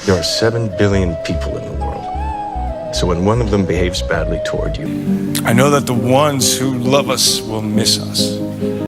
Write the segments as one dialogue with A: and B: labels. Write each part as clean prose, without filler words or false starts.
A: There are 7 billion people in the world. So when one of them behaves badly toward you,
B: I know that the ones who love us will miss us.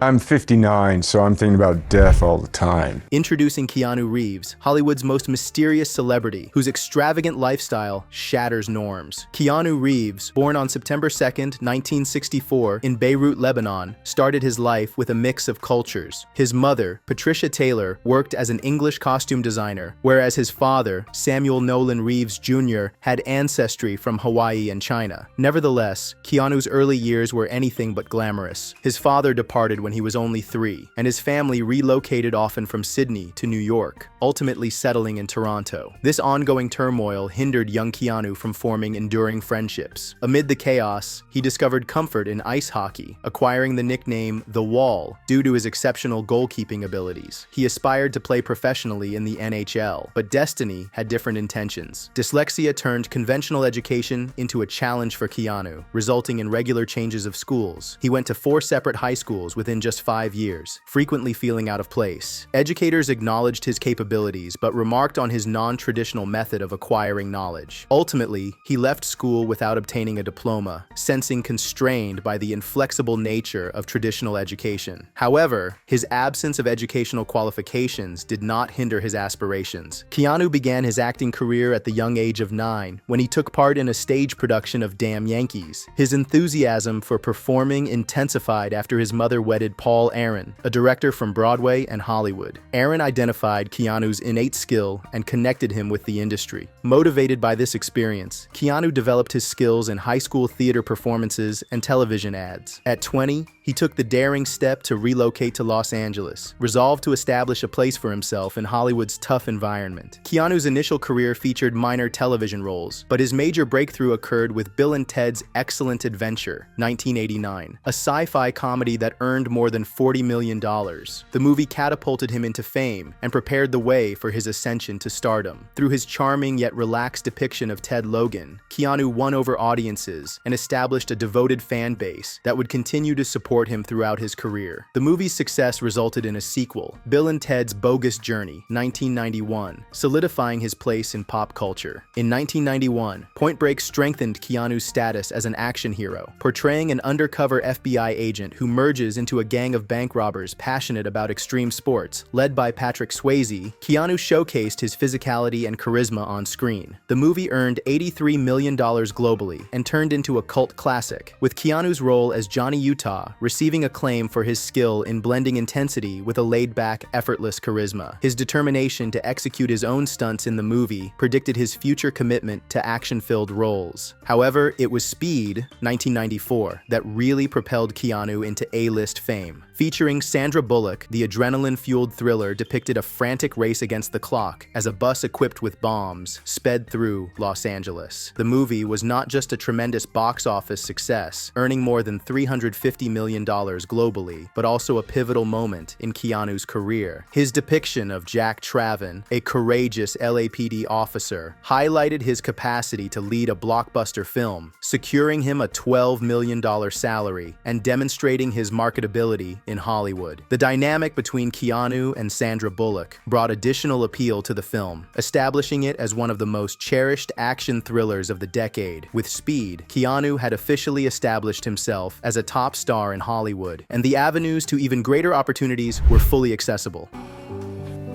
C: I'm 59, so I'm thinking about death all the time.
D: Introducing Keanu Reeves, Hollywood's most mysterious celebrity, whose extravagant lifestyle shatters norms. Keanu Reeves, born on September 2nd, 1964, in Beirut, Lebanon, started his life with a mix of cultures. His mother, Patricia Taylor, worked as an English costume designer, whereas his father, Samuel Nolan Reeves Jr., had ancestry from Hawaii and China. Nevertheless, Keanu's early years were anything but glamorous. His father departed when he was only 3, and his family relocated often from Sydney to New York, ultimately settling in Toronto. This ongoing turmoil hindered young Keanu from forming enduring friendships. Amid the chaos, he discovered comfort in ice hockey, acquiring the nickname The Wall due to his exceptional goalkeeping abilities. He aspired to play professionally in the NHL, but destiny had different intentions. Dyslexia turned conventional education into a challenge for Keanu, resulting in regular changes of schools. He went to 4 separate high schools within just 5 years, frequently feeling out of place. Educators acknowledged his capabilities, but remarked on his non-traditional method of acquiring knowledge. Ultimately, he left school without obtaining a diploma, sensing constrained by the inflexible nature of traditional education. However, his absence of educational qualifications did not hinder his aspirations. Keanu began his acting career at the young age of 9, when he took part in a stage production of Damn Yankees. His enthusiasm for performing intensified after his mother wedded Paul Aaron, a director from Broadway and Hollywood. Aaron identified Keanu's innate skill and connected him with the industry. Motivated by this experience, Keanu developed his skills in high school theater performances and television ads. At 20, he took the daring step to relocate to Los Angeles, resolved to establish a place for himself in Hollywood's tough environment. Keanu's initial career featured minor television roles, but his major breakthrough occurred with Bill and Ted's Excellent Adventure, 1989, a sci-fi comedy that earned more than $40 million. The movie catapulted him into fame and prepared the way for his ascension to stardom. Through his charming yet relaxed depiction of Ted Logan, Keanu won over audiences and established a devoted fan base that would continue to support him throughout his career. The movie's success resulted in a sequel, Bill and Ted's Bogus Journey, 1991, solidifying his place in pop culture. In 1991, Point Break strengthened Keanu's status as an action hero, portraying an undercover FBI agent who merges into a gang of bank robbers passionate about extreme sports. Led by Patrick Swayze, Keanu showcased his physicality and charisma on screen. The movie earned $83 million globally and turned into a cult classic, with Keanu's role as Johnny Utah receiving acclaim for his skill in blending intensity with a laid-back, effortless charisma. His determination to execute his own stunts in the movie predicted his future commitment to action-filled roles. However, it was Speed, 1994, that really propelled Keanu into A-list fame. Featuring Sandra Bullock, the adrenaline-fueled thriller depicted a frantic race against the clock as a bus equipped with bombs sped through Los Angeles. The movie was not just a tremendous box office success, earning more than $350 million globally, but also a pivotal moment in Keanu's career. His depiction of Jack Traven, a courageous LAPD officer, highlighted his capacity to lead a blockbuster film, securing him a $12 million salary and demonstrating his marketability in Hollywood. The dynamic between Keanu and Sandra Bullock brought additional appeal to the film, establishing it as one of the most cherished action thrillers of the decade. With Speed, Keanu had officially established himself as a top star in Hollywood, and the avenues to even greater opportunities were fully accessible.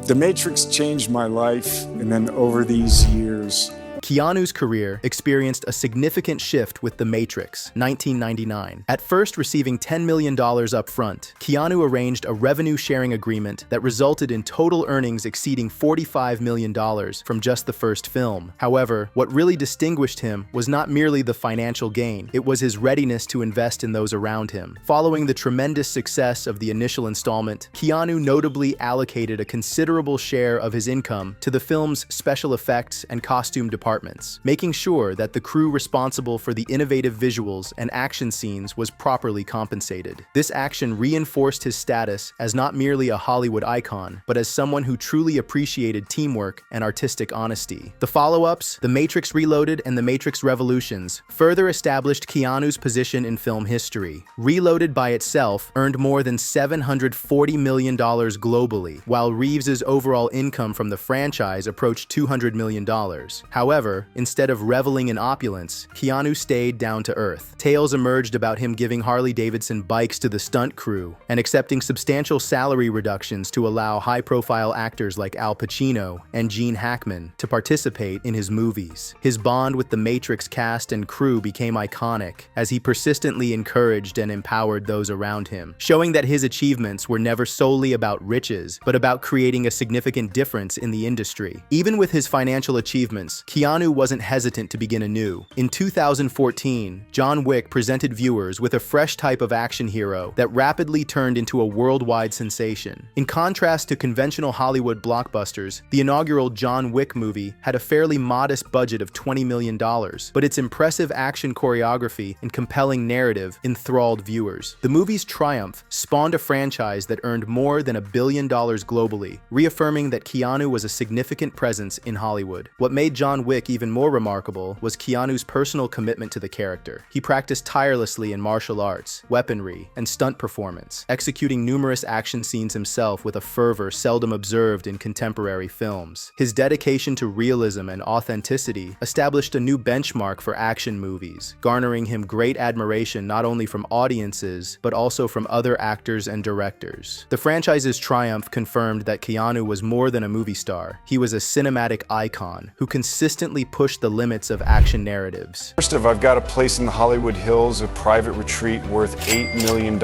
C: The Matrix changed my life, and then over these years,
D: Keanu's career experienced a significant shift with The Matrix, 1999. At first receiving $10 million up front, Keanu arranged a revenue-sharing agreement that resulted in total earnings exceeding $45 million from just the first film. However, what really distinguished him was not merely the financial gain, it was his readiness to invest in those around him. Following the tremendous success of the initial installment, Keanu notably allocated a considerable share of his income to the film's special effects and costume department departments, making sure that the crew responsible for the innovative visuals and action scenes was properly compensated. This action reinforced his status as not merely a Hollywood icon, but as someone who truly appreciated teamwork and artistic honesty. The follow-ups, The Matrix Reloaded and The Matrix Revolutions, further established Keanu's position in film history. Reloaded by itself earned more than $740 million globally, while Reeves's overall income from the franchise approached $200 million. However, instead of reveling in opulence, Keanu stayed down to earth. Tales emerged about him giving Harley-Davidson bikes to the stunt crew and accepting substantial salary reductions to allow high-profile actors like Al Pacino and Gene Hackman to participate in his movies. His bond with the Matrix cast and crew became iconic as he persistently encouraged and empowered those around him, showing that his achievements were never solely about riches, but about creating a significant difference in the industry. Even with his financial achievements, Keanu wasn't hesitant to begin anew. In 2014, John Wick presented viewers with a fresh type of action hero that rapidly turned into a worldwide sensation. In contrast to conventional Hollywood blockbusters, the inaugural John Wick movie had a fairly modest budget of $20 million, but its impressive action choreography and compelling narrative enthralled viewers. The movie's triumph spawned a franchise that earned more than $1 billion globally, reaffirming that Keanu was a significant presence in Hollywood. What made John Wick even more remarkable was Keanu's personal commitment to the character. He practiced tirelessly in martial arts, weaponry, and stunt performance, executing numerous action scenes himself with a fervor seldom observed in contemporary films. His dedication to realism and authenticity established a new benchmark for action movies, garnering him great admiration not only from audiences, but also from other actors and directors. The franchise's triumph confirmed that Keanu was more than a movie star. He was a cinematic icon who consistently pushed the limits of action narratives.
C: First of, I've got a place in the Hollywood Hills, a private retreat worth $8 million.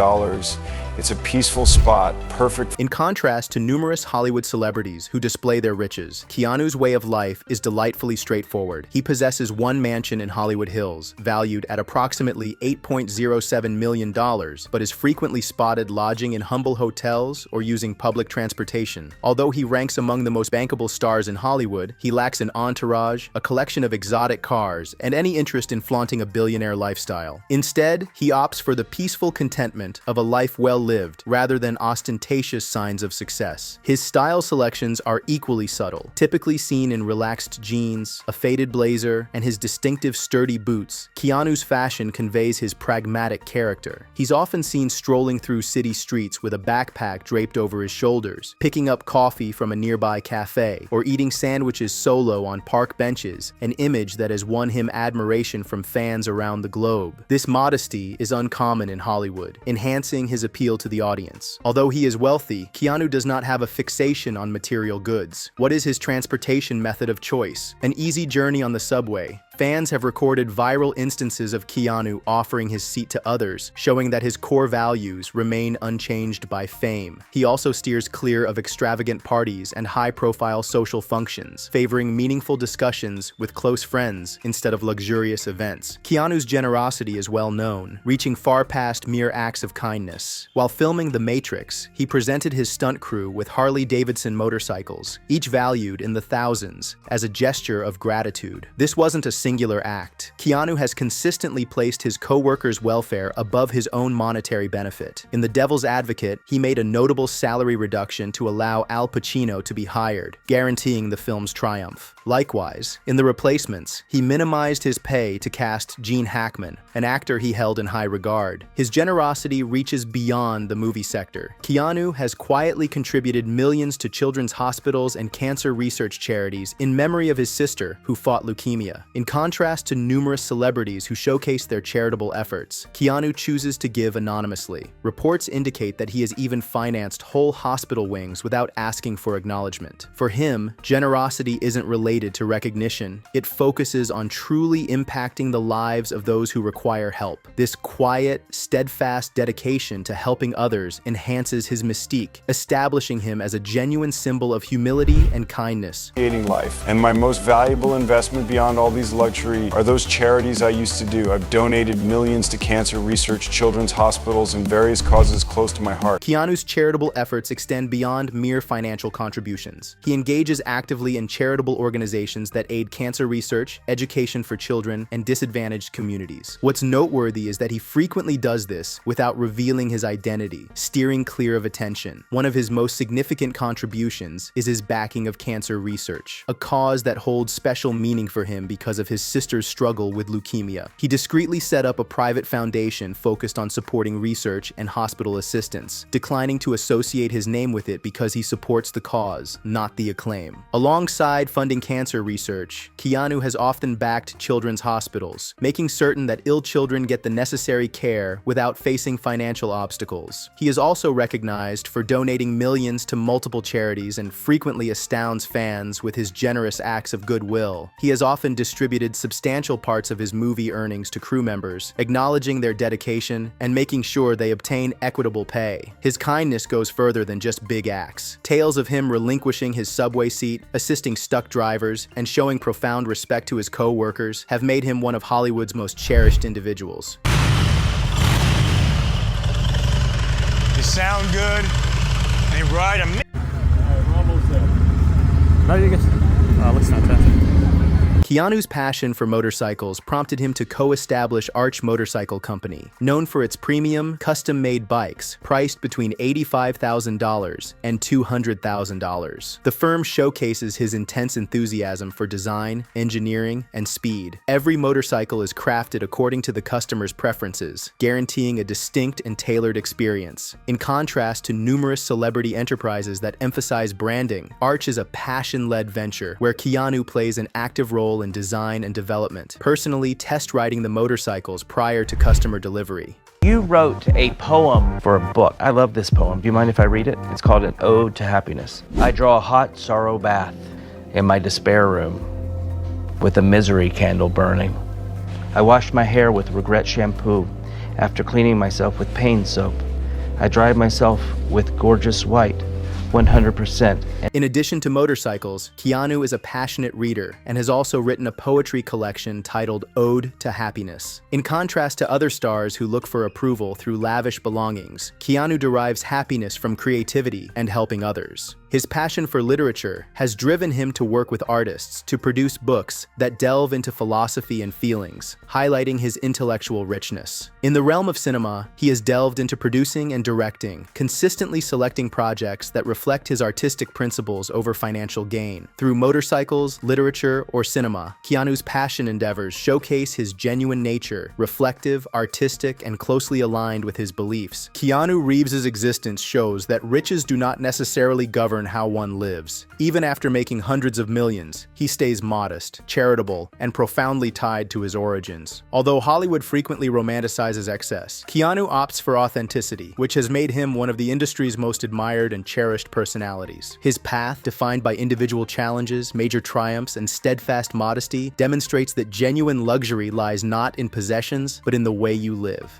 C: It's a peaceful spot, perfect.
D: In contrast to numerous Hollywood celebrities who display their riches, Keanu's way of life is delightfully straightforward. He possesses one mansion in Hollywood Hills, valued at approximately $8.07 million, but is frequently spotted lodging in humble hotels or using public transportation. Although he ranks among the most bankable stars in Hollywood, he lacks an entourage, a collection of exotic cars, and any interest in flaunting a billionaire lifestyle. Instead, he opts for the peaceful contentment of a life well lived, rather than ostentatious signs of success. His style selections are equally subtle, typically seen in relaxed jeans, a faded blazer, and his distinctive sturdy boots. Keanu's fashion conveys his pragmatic character. He's often seen strolling through city streets with a backpack draped over his shoulders, picking up coffee from a nearby cafe, or eating sandwiches solo on park benches, an image that has won him admiration from fans around the globe. This modesty is uncommon in Hollywood, enhancing his appeal to the audience. Although he is wealthy, Keanu does not have a fixation on material goods. What is his transportation method of choice? An easy journey on the subway. Fans have recorded viral instances of Keanu offering his seat to others, showing that his core values remain unchanged by fame. He also steers clear of extravagant parties and high-profile social functions, favoring meaningful discussions with close friends instead of luxurious events. Keanu's generosity is well known, reaching far past mere acts of kindness. While filming The Matrix, he presented his stunt crew with Harley-Davidson motorcycles, each valued in the thousands, as a gesture of gratitude. This wasn't a singular act. Keanu has consistently placed his co-workers' welfare above his own monetary benefit. In The Devil's Advocate, he made a notable salary reduction to allow Al Pacino to be hired, guaranteeing the film's triumph. Likewise, in The Replacements, he minimized his pay to cast Gene Hackman, an actor he held in high regard. His generosity reaches beyond the movie sector. Keanu has quietly contributed millions to children's hospitals and cancer research charities in memory of his sister, who fought leukemia. In contrast to numerous celebrities who showcase their charitable efforts, Keanu chooses to give anonymously. Reports indicate that he has even financed whole hospital wings without asking for acknowledgement. For him, generosity isn't related to recognition. It focuses on truly impacting the lives of those who require help. This quiet, steadfast dedication to helping others enhances his mystique, establishing him as a genuine symbol of humility and kindness.
C: Creating life. And my most valuable investment beyond all these luxury are those charities I used to do. I've donated millions to cancer research, children's hospitals, and various causes close to my heart.
D: Keanu's charitable efforts extend beyond mere financial contributions. He engages actively in charitable organizations organizations that aid cancer research, education for children, and disadvantaged communities. What's noteworthy is that he frequently does this without revealing his identity, steering clear of attention. One of his most significant contributions is his backing of cancer research, a cause that holds special meaning for him because of his sister's struggle with leukemia. He discreetly set up a private foundation focused on supporting research and hospital assistance, declining to associate his name with it because he supports the cause, not the acclaim. Alongside funding cancer research, Keanu has often backed children's hospitals, making certain that ill children get the necessary care without facing financial obstacles. He is also recognized for donating millions to multiple charities and frequently astounds fans with his generous acts of goodwill. He has often distributed substantial parts of his movie earnings to crew members, acknowledging their dedication and making sure they obtain equitable pay. His kindness goes further than just big acts. Tales of him relinquishing his subway seat, assisting stuck drivers, and showing profound respect to his co-workers have made him one of Hollywood's most cherished individuals.
C: You sound good. They ride a
E: No, you guess. Looks fantastic.
D: Keanu's passion for motorcycles prompted him to co-establish Arch Motorcycle Company, known for its premium, custom-made bikes priced between $85,000 and $200,000. The firm showcases his intense enthusiasm for design, engineering, and speed. Every motorcycle is crafted according to the customer's preferences, guaranteeing a distinct and tailored experience. In contrast to numerous celebrity enterprises that emphasize branding, Arch is a passion-led venture where Keanu plays an active role in design and development, personally test riding the motorcycles prior to customer delivery.
F: You wrote a poem for a book. I love this poem. Do you mind if I read it? It's called An Ode to Happiness. I draw a hot sorrow bath in my despair room with a misery candle burning. I wash my hair with regret shampoo after cleaning myself with pain soap. I dry myself with gorgeous white, 100%.
D: In addition to motorcycles, Keanu is a passionate reader and has also written a poetry collection titled Ode to Happiness. In contrast to other stars who look for approval through lavish belongings, Keanu derives happiness from creativity and helping others. His passion for literature has driven him to work with artists to produce books that delve into philosophy and feelings, highlighting his intellectual richness. In the realm of cinema, he has delved into producing and directing, consistently selecting projects that reflect his artistic principles over financial gain. Through motorcycles, literature, or cinema, Keanu's passion endeavors showcase his genuine nature, reflective, artistic, and closely aligned with his beliefs. Keanu Reeves' existence shows that riches do not necessarily govern how one lives. Even after making hundreds of millions, he stays modest, charitable, and profoundly tied to his origins. Although Hollywood frequently romanticizes excess, Keanu opts for authenticity, which has made him one of the industry's most admired and cherished personalities. His path, defined by individual challenges, major triumphs, and steadfast modesty, demonstrates that genuine luxury lies not in possessions, but in the way you live.